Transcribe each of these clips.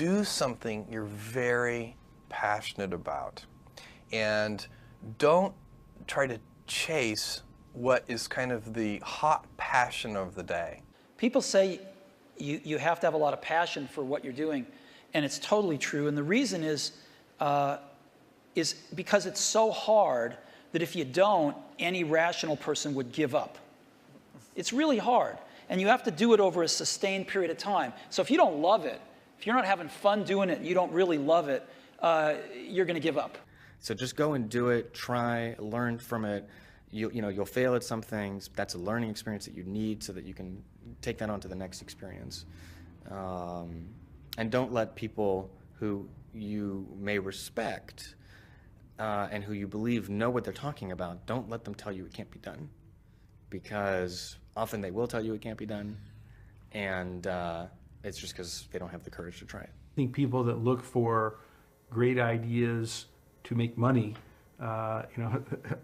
do something you're very passionate about. And don't try to chase what is kind of the hot passion of the day. People say you have to have a lot of passion for what you're doing, and it's totally true. And the reason is because it's so hard that if you don't, any rational person would give up. It's really hard, and you have to do it over a sustained period of time. So if you don't love it, if you're not having fun doing it, and you don't really love it, you're going to give up. So just go and do it, try, learn from it. You'll fail at some things. That's a learning experience that you need so that you can take that on to the next experience. And don't let people who you may respect and who you believe know what they're talking about, don't let them tell you it can't be done. Because often they will tell you it can't be done, and it's just because they don't have the courage to try it. I think people that look for great ideas to make money,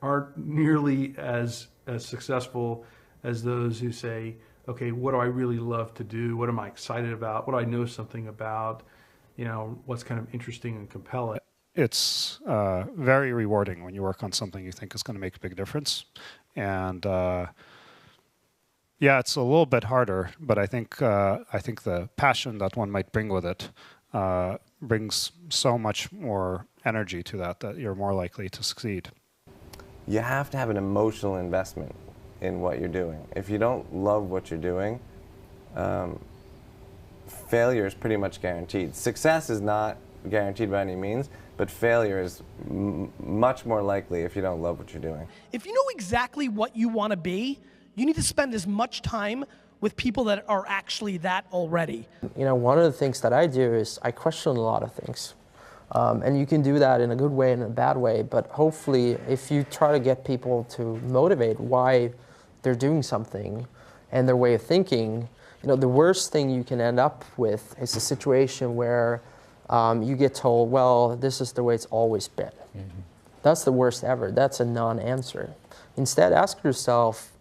aren't nearly as successful as those who say, okay, what do I really love to do? What am I excited about? What do I know something about? What's kind of interesting and compelling? It's very rewarding when you work on something you think is going to make a big difference. And yeah, it's a little bit harder, but I think the passion that one might bring with it brings so much more energy to that you're more likely to succeed. You have to have an emotional investment in what you're doing. If you don't love what you're doing, failure is pretty much guaranteed. Success is not guaranteed by any means, but failure is much more likely if you don't love what you're doing. If you know exactly what you want to be, you need to spend as much time with people that are actually that already. One of the things that I do is I question a lot of things. And you can do that in a good way and in a bad way, but hopefully if you try to get people to motivate why they're doing something and their way of thinking, the worst thing you can end up with is a situation where you get told, well, this is the way it's always been. Mm-hmm. That's the worst ever. That's a non-answer. Instead, ask yourself,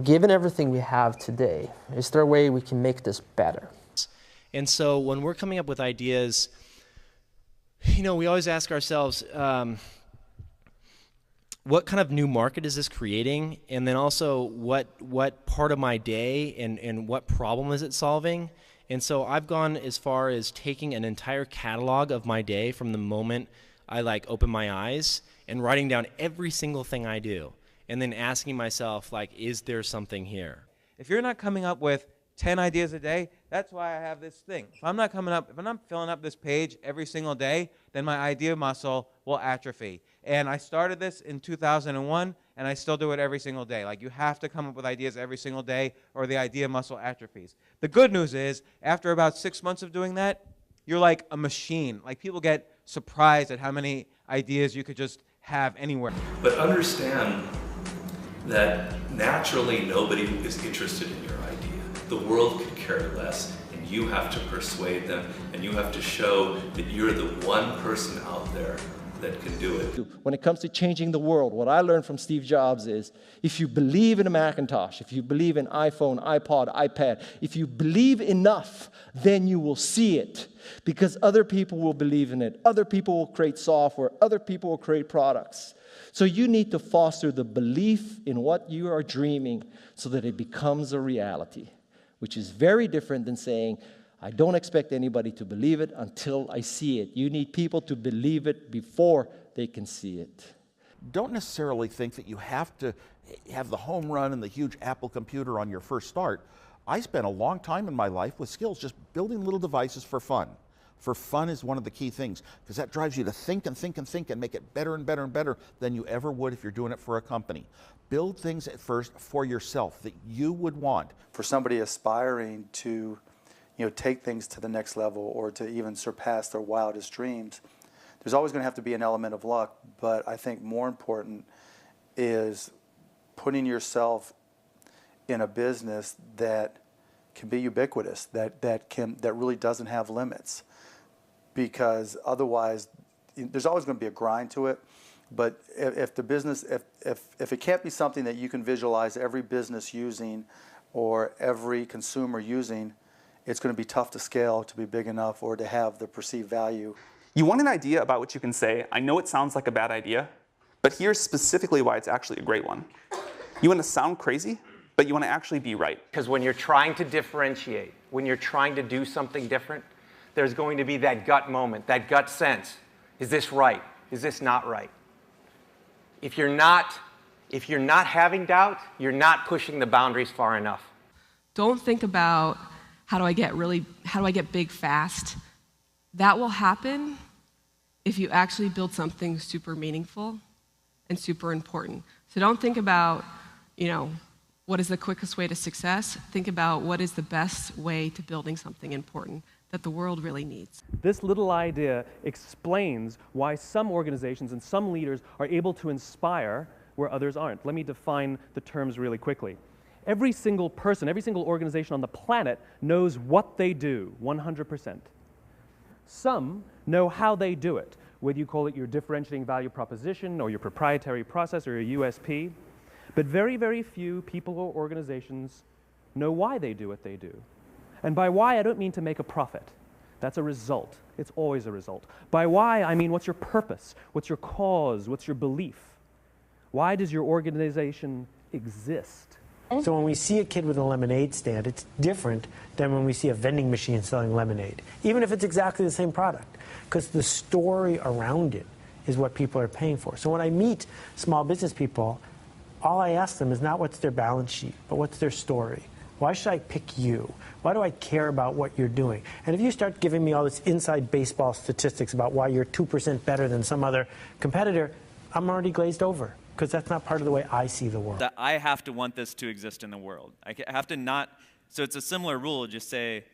given everything we have today, is there a way we can make this better? And so when we're coming up with ideas, we always ask ourselves, what kind of new market is this creating? And then also, what part of my day and what problem is it solving? And so I've gone as far as taking an entire catalog of my day from the moment I open my eyes and writing down every single thing I do. And then asking myself, is there something here? If you're not coming up with 10 ideas a day, that's why I have this thing. If I'm not filling up this page every single day, then my idea muscle will atrophy. And I started this in 2001, and I still do it every single day. You have to come up with ideas every single day, or the idea muscle atrophies. The good news is, after about 6 months of doing that, you're like a machine. People get surprised at how many ideas you could just have anywhere. But understand that naturally nobody is interested in your idea. The world could care less, and you have to persuade them, and you have to show that you're the one person out there that can do it. When it comes to changing the world, what I learned from Steve Jobs is, if you believe in a Macintosh, if you believe in iPhone, iPod, iPad, if you believe enough, then you will see it. Because other people will believe in it. Other people will create software. Other people will create products. So you need to foster the belief in what you are dreaming so that it becomes a reality, which is very different than saying, I don't expect anybody to believe it until I see it. You need people to believe it before they can see it. Don't necessarily think that you have to have the home run and the huge Apple computer on your first start. I spent a long time in my life with skills just building little devices for fun. For fun is one of the key things, because that drives you to think and think and think and make it better and better and better than you ever would if you're doing it for a company. Build things at first for yourself that you would want. For somebody aspiring to take things to the next level or to even surpass their wildest dreams, there's always going to have to be an element of luck, but I think more important is putting yourself in a business that can be ubiquitous, that really doesn't have limits. Because otherwise, there's always going to be a grind to it. But if the business, if it can't be something that you can visualize every business using or every consumer using, it's going to be tough to scale to be big enough or to have the perceived value. You want an idea about which you can say, I know it sounds like a bad idea, but here's specifically why it's actually a great one. You want to sound crazy, but you want to actually be right. Because when you're trying to differentiate, when you're trying to do something different, there's going to be that gut moment, that gut sense. Is this right? Is this not right? If you're not having doubt, you're not pushing the boundaries far enough. Don't think about how do I get big fast. That will happen if you actually build something super meaningful and super important. So don't think about, what is the quickest way to success? Think about what is the best way to building something important that the world really needs. This little idea explains why some organizations and some leaders are able to inspire where others aren't. Let me define the terms really quickly. Every single person, every single organization on the planet knows what they do, 100%. Some know how they do it, whether you call it your differentiating value proposition or your proprietary process or your USP. But very, very few people or organizations know why they do what they do. And by why, I don't mean to make a profit. That's a result. It's always a result. By why, I mean what's your purpose? What's your cause? What's your belief? Why does your organization exist? So when we see a kid with a lemonade stand, it's different than when we see a vending machine selling lemonade, even if it's exactly the same product, because the story around it is what people are paying for. So when I meet small business people, all I ask them is not what's their balance sheet, but what's their story. Why should I pick you? Why do I care about what you're doing? And if you start giving me all this inside baseball statistics about why you're 2% better than some other competitor, I'm already glazed over, because that's not part of the way I see the world. That I have to want this to exist in the world. I have to not, so it's a similar rule, just say,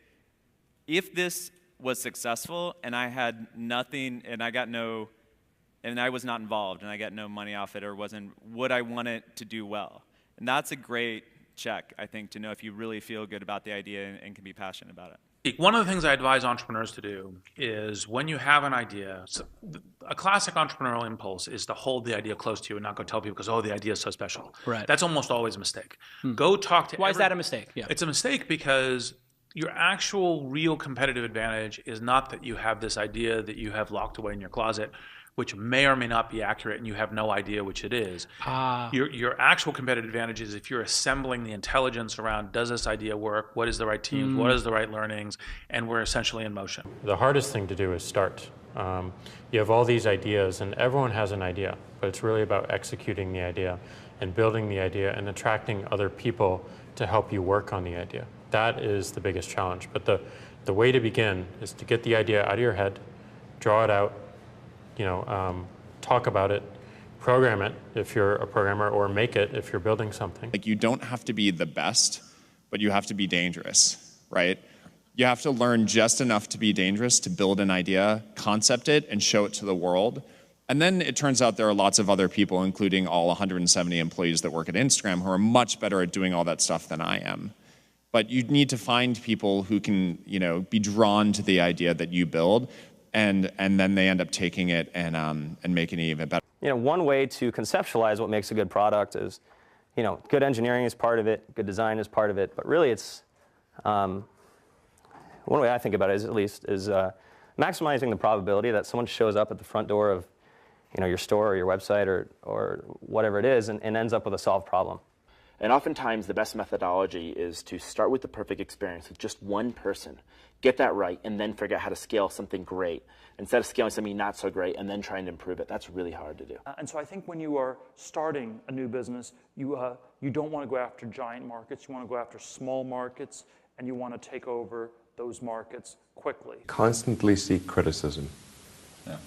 if this was successful and I had nothing and I was not involved and I got no money off it or would I want it to do well? And that's a great check, I think, to know if you really feel good about the idea and can be passionate about it. One of the things I advise entrepreneurs to do is when you have an idea, a classic entrepreneurial impulse is to hold the idea close to you and not go tell people because, the idea is so special. Right. That's almost always a mistake. Go talk to Why is that a mistake? Yeah. It's a mistake because your actual real competitive advantage is not that you have this idea that you have locked away in your closet, which may or may not be accurate and you have no idea which it is. Your actual competitive advantage is if you're assembling the intelligence around, does this idea work? What is the right teams? What is the right learnings? And we're essentially in motion. The hardest thing to do is start. You have all these ideas and everyone has an idea, but it's really about executing the idea and building the idea and attracting other people to help you work on the idea. That is the biggest challenge. But the way to begin is to get the idea out of your head, draw it out, talk about it, program it if you're a programmer, or make it if you're building something. Like, you don't have to be the best, but you have to be dangerous, right? You have to learn just enough to be dangerous, to build an idea, concept it, and show it to the world. And then it turns out there are lots of other people, including all 170 employees that work at Instagram, who are much better at doing all that stuff than I am. But you need to find people who can, be drawn to the idea that you build, and then they end up taking it and making it even better. One way to conceptualize what makes a good product is, good engineering is part of it, good design is part of it, but really it's, one way I think about it is, at least, is maximizing the probability that someone shows up at the front door of, your store or your website or whatever it is and ends up with a solved problem. And oftentimes the best methodology is to start with the perfect experience with just one person, get that right, and then figure out how to scale something great instead of scaling something not so great and then trying to improve it. That's really hard to do. And so I think when you are starting a new business, you don't want to go after giant markets. You want to go after small markets, and you want to take over those markets quickly. Constantly seek criticism. Yeah.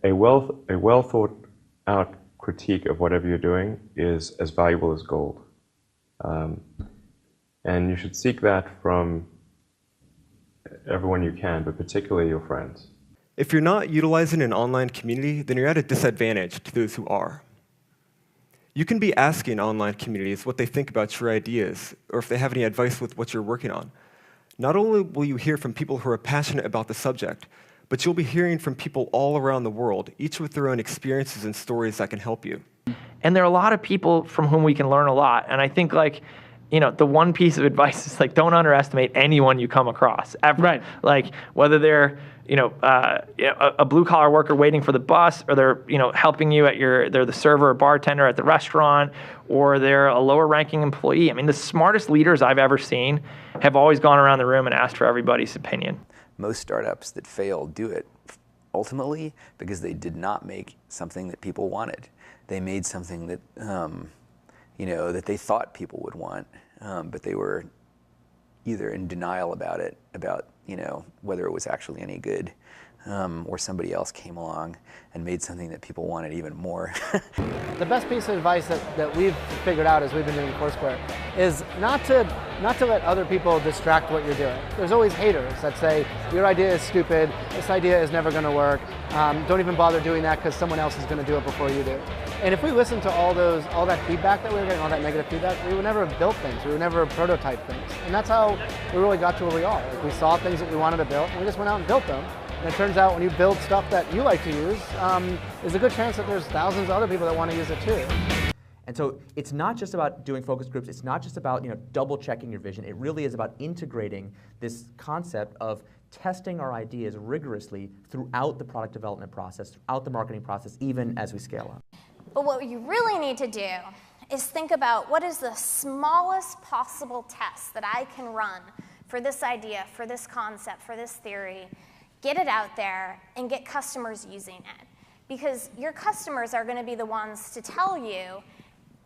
A well thought out critique of whatever you're doing is as valuable as gold. And you should seek that from everyone you can, but particularly your friends. If you're not utilizing an online community, then you're at a disadvantage to those who are. You can be asking online communities what they think about your ideas, or if they have any advice with what you're working on. Not only will you hear from people who are passionate about the subject, but you'll be hearing from people all around the world, each with their own experiences and stories that can help you. And there are a lot of people from whom we can learn a lot. And I think like, you know, the one piece of advice is like, don't underestimate anyone you come across ever. Right. Like whether they're, you know, a blue collar worker waiting for the bus, or they're, you know, helping you at they're the server or bartender at the restaurant, or they're a lower ranking employee. I mean, the smartest leaders I've ever seen have always gone around the room and asked for everybody's opinion. Most startups that fail do it ultimately because they did not make something that people wanted. They made something that, you know, that they thought people would want, but they were either in denial about it, about, you know, whether it was actually any good, or somebody else came along and made something that people wanted even more. The best piece of advice that we've figured out as we've been doing Foursquare is not to let other people distract what you're doing. There's always haters that say, your idea is stupid, this idea is never going to work, don't even bother doing that because someone else is going to do it before you do. And if we listened to all that feedback that we were getting, all that negative feedback, we would never have built things, we would never have prototyped things. And that's how we really got to where we are. Like, we saw things that we wanted to build, and we just went out and built them. And it turns out when you build stuff that you like to use, there's a good chance that there's thousands of other people that want to use it too. And so it's not just about doing focus groups, it's not just about, you know, double checking your vision, it really is about integrating this concept of testing our ideas rigorously throughout the product development process, throughout the marketing process, even as we scale up. But what you really need to do is think about what is the smallest possible test that I can run for this idea, for this concept, for this theory, get it out there, and get customers using it. Because your customers are going to be the ones to tell you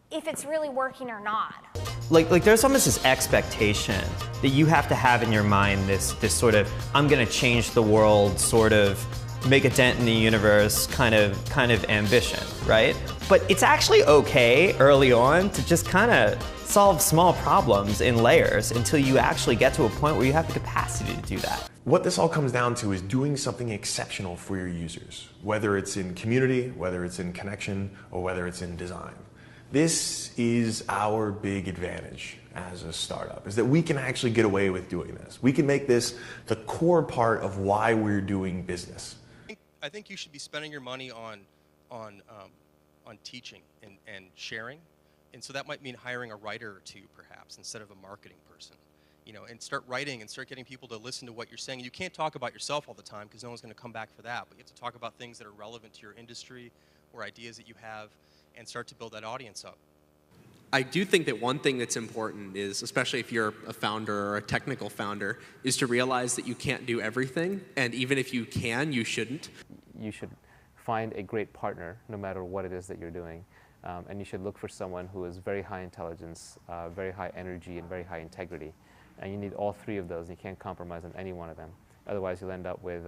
if it's really working or not. Like there's almost this expectation that you have to have in your mind, this sort of, I'm going to change the world, sort of make a dent in the universe kind of ambition, right? But it's actually okay early on to just kind of solve small problems in layers until you actually get to a point where you have the capacity to do that. What this all comes down to is doing something exceptional for your users, whether it's in community, whether it's in connection, or whether it's in design. This is our big advantage as a startup, is that we can actually get away with doing this. We can make this the core part of why we're doing business. I think you should be spending your money on teaching and sharing, and so that might mean hiring a writer or two, perhaps, instead of a marketing person. You know, and start writing and start getting people to listen to what you're saying. You can't talk about yourself all the time because no one's going to come back for that, but you have to talk about things that are relevant to your industry or ideas that you have, and start to build that audience up. I do think that one thing that's important is, especially if you're a founder or a technical founder, is to realize that you can't do everything, and even if you can, you shouldn't. You should find a great partner no matter what it is that you're doing, and you should look for someone who is very high intelligence, very high energy, and very high integrity. And you need all three of those. You can't compromise on any one of them. Otherwise, you'll end up with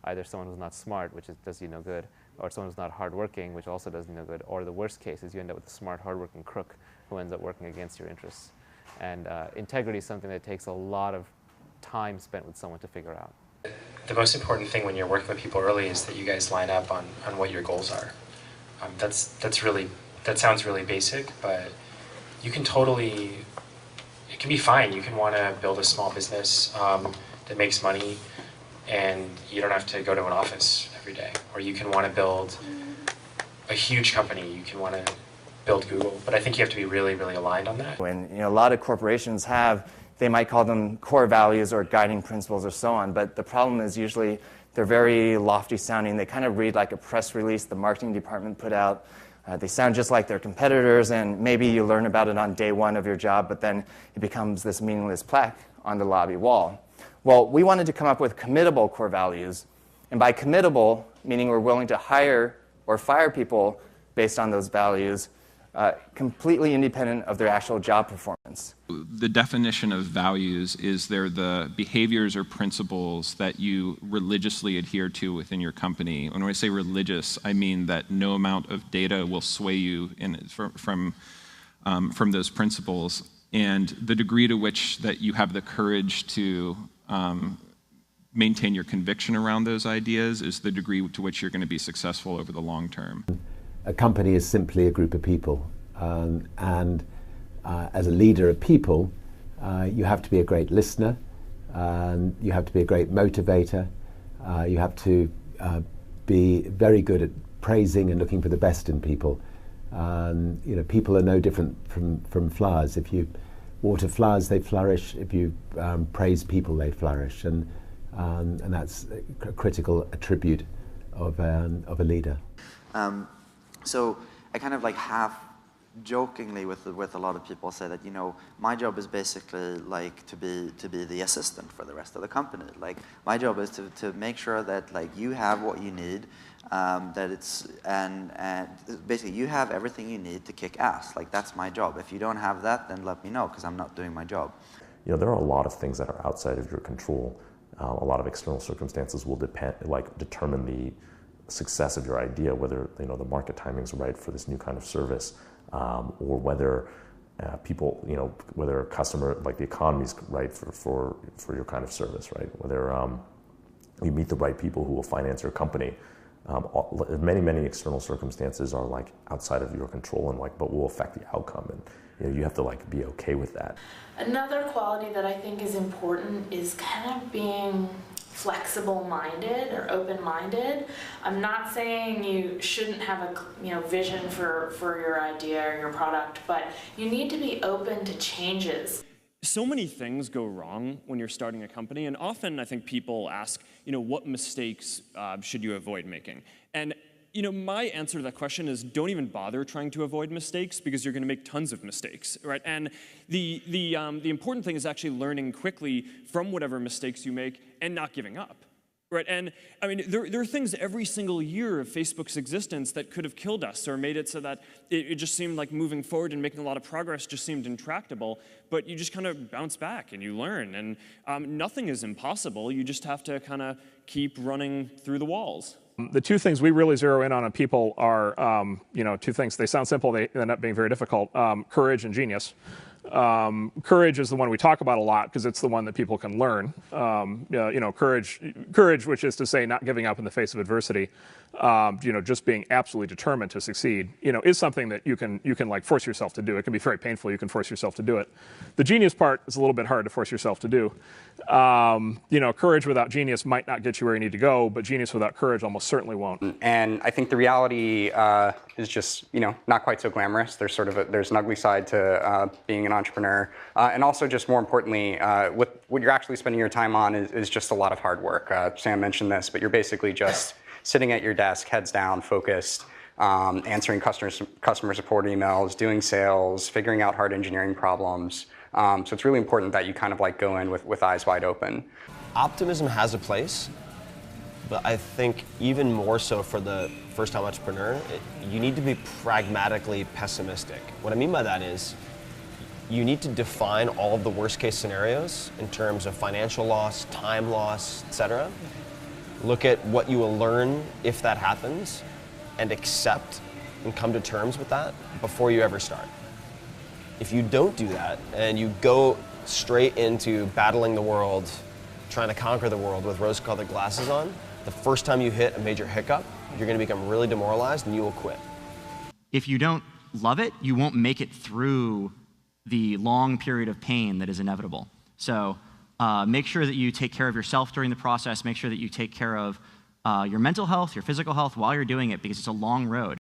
either someone who's not smart, which does you no good, or someone who's not hardworking, which also does you no good, or the worst case is you end up with a smart, hardworking crook who ends up working against your interests. And integrity is something that takes a lot of time spent with someone to figure out. The most important thing when you're working with people early is that you guys line up on what your goals are. That sounds really basic, but you can totally, it can be fine. You can want to build a small business that makes money and you don't have to go to an office every day. Or you can want to build a huge company. You can want to build Google. But I think you have to be really, really aligned on that. When a lot of corporations have, they might call them core values or guiding principles or so on, but the problem is usually they're very lofty sounding. They kind of read like a press release the marketing department put out. They sound just like their competitors, and maybe you learn about it on day one of your job, but then it becomes this meaningless plaque on the lobby wall. Well, we wanted to come up with committable core values, and by committable, meaning we're willing to hire or fire people based on those values, completely independent of their actual job performance. The definition of values is they're the behaviors or principles that you religiously adhere to within your company. When I say religious, I mean that no amount of data will sway you from those principles. And the degree to which that you have the courage to maintain your conviction around those ideas is the degree to which you're going to be successful over the long term. A company is simply a group of people, as a leader of people, you have to be a great listener, you have to be a great motivator, you have to be very good at praising and looking for the best in people, People are no different from flowers. If you water flowers, they flourish. If you praise people, they flourish, and that's a critical attribute of a leader. So I kind of like half jokingly with a lot of people say that, my job is basically like to be the assistant for the rest of the company. Like my job is to make sure that like you have what you need, that it's and basically you have everything you need to kick ass. Like that's my job. If you don't have that, then let me know because I'm not doing my job. There are a lot of things that are outside of your control. A lot of external circumstances will determine the success of your idea, whether the market timing's right for this new kind of service, or whether people, whether a customer, like the economy's right for your kind of service, right? Whether you meet the right people who will finance your company. Many external circumstances are like outside of your control and but will affect the outcome, and you have to be okay with that. Another quality that I think is important is kind of being flexible-minded or open-minded. I'm not saying you shouldn't have a vision for your idea or your product, but you need to be open to changes. So many things go wrong when you're starting a company, and often I think people ask, what mistakes should you avoid making? And my answer to that question is don't even bother trying to avoid mistakes because you're going to make tons of mistakes, right? And the important thing is actually learning quickly from whatever mistakes you make and not giving up, right? And I mean, there are things every single year of Facebook's existence that could have killed us or made it so that it just seemed like moving forward and making a lot of progress just seemed intractable, but you just kind of bounce back and you learn. And nothing is impossible. You just have to kind of keep running through the walls. The two things we really zero in on people are, two things. They sound simple, they end up being very difficult. Courage and genius. Courage is the one we talk about a lot because it's the one that people can learn. Courage, which is to say not giving up in the face of adversity, just being absolutely determined to succeed, is something that you can like force yourself to do. It can be very painful. You can force yourself to do it. The genius part is a little bit hard to force yourself to do. Courage without genius might not get you where you need to go, but genius without courage almost certainly won't. And I think the reality is just, not quite so glamorous. There's there's an ugly side to being an entrepreneur. And also just more importantly, what you're actually spending your time on is just a lot of hard work. Sam mentioned this, but you're basically just sitting at your desk, heads down, focused, answering customer support emails, doing sales, figuring out hard engineering problems. So it's really important that you kind of go in with eyes wide open. Optimism has a place, but I think even more so for the first-time entrepreneur, you need to be pragmatically pessimistic. What I mean by that is you need to define all of the worst-case scenarios in terms of financial loss, time loss, etc. Look at what you will learn if that happens and accept and come to terms with that before you ever start. If you don't do that and you go straight into battling the world, trying to conquer the world with rose-colored glasses on, the first time you hit a major hiccup, you're going to become really demoralized and you will quit. If you don't love it, you won't make it through the long period of pain that is inevitable. So make sure that you take care of yourself during the process. Make sure that you take care of your mental health, your physical health while you're doing it because it's a long road.